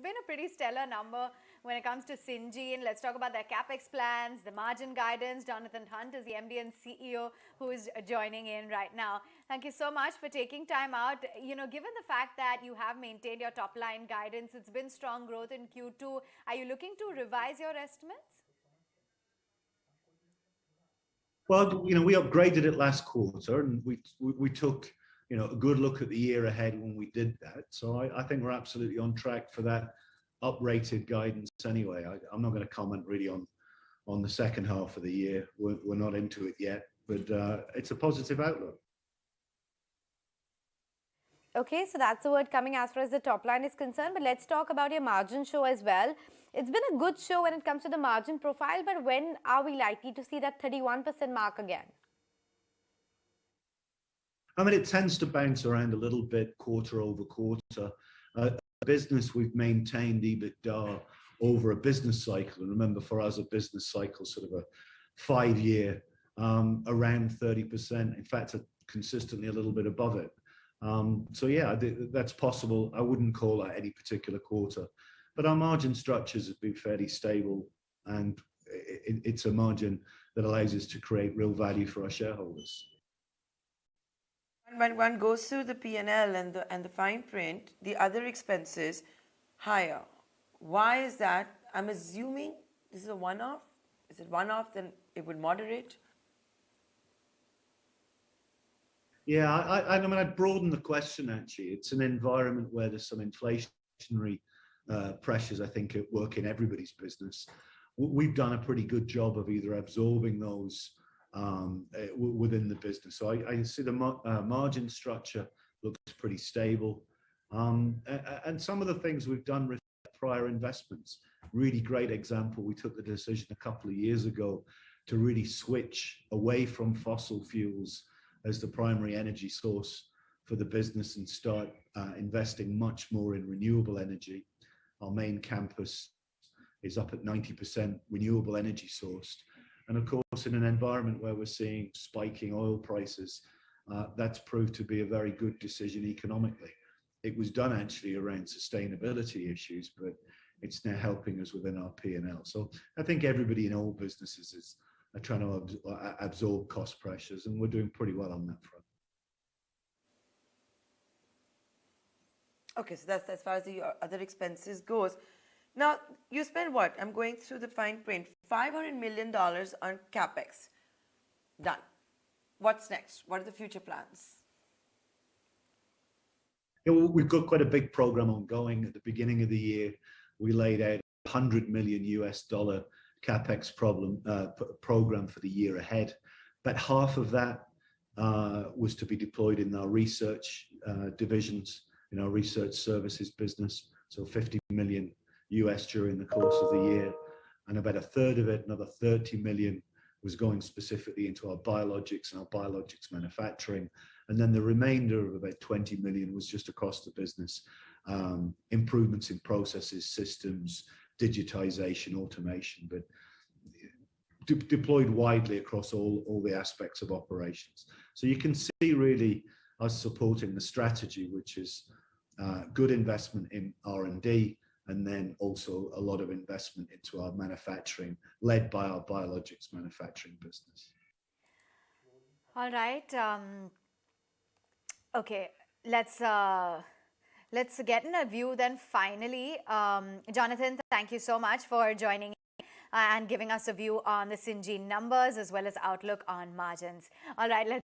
been a pretty stellar number when it comes to Syngene. Let's talk about their CAPEX plans, the margin guidance. Jonathan Hunt is the MD and CEO who is joining in right now. Thank you so much for taking time out. You know, given the fact that you have maintained your top line guidance, it's been strong growth in Q2. Are you looking to revise your estimates? Well, you know, we upgraded it last quarter, and we took, you know, a good look at the year ahead when we did that. So I think we're absolutely on track for that uprated guidance anyway. I'm not going to comment really on the second half of the year. We're not into it yet, but it's a positive outlook. Okay, so that's the word coming as far as the top line is concerned. But let's talk about your margin show as well. It's been a good show when it comes to the margin profile, but when are we likely to see that 31% mark again? I mean, it tends to bounce around a little bit quarter over quarter. Business, we've maintained EBITDA over a business cycle. And remember, for us, a business cycle, sort of a 5-year, around 30%. In fact, consistently a little bit above it. So yeah, that's possible. I wouldn't call that any particular quarter. But our margin structures have been fairly stable, and it's a margin that allows us to create real value for our shareholders. When one goes through the P&L and the fine print, the other expenses higher. Why is that? I'm assuming this is a one-off. Is it one-off? Then it would moderate. Yeah, I mean, I'd broaden the question actually. It's an environment where there's some inflationary pressures, I think, at work in everybody's business. We've done a pretty good job of either absorbing those within the business. So I see the margin structure looks pretty stable. And some of the things we've done with prior investments, really great example. We took the decision a couple of years ago to really switch away from fossil fuels as the primary energy source for the business and start investing much more in renewable energy. Our main campus is up at 90% renewable energy sourced. And of course, in an environment where we're seeing spiking oil prices, that's proved to be a very good decision economically. It was done actually around sustainability issues, but it's now helping us within our P&L. So I think everybody in all businesses are trying to absorb cost pressures, and we're doing pretty well on that front. Okay, so that's as far as the other expenses goes. Now, you spend what? I'm going through the fine print. $500 million on CAPEX. Done. What's next? What are the future plans? Yeah, well, we've got quite a big program ongoing. At the beginning of the year, we laid out $100 million CAPEX program for the year ahead. But half of that was to be deployed in our research divisions, in our research services business. So $50 million during the course of the year. And about a third of it, another 30 million, was going specifically into our biologics and our biologics manufacturing. And then the remainder of about 20 million was just across the business. Improvements in processes, systems, digitization, automation, but deployed widely across all the aspects of operations. So you can see really us supporting the strategy, which is good investment in R&D, and then also a lot of investment into our manufacturing, led by our biologics manufacturing business. All right. Okay, let's get in a view then finally. Jonathan, thank you so much for joining and giving us a view on the Syngene numbers as well as outlook on margins. All right, let's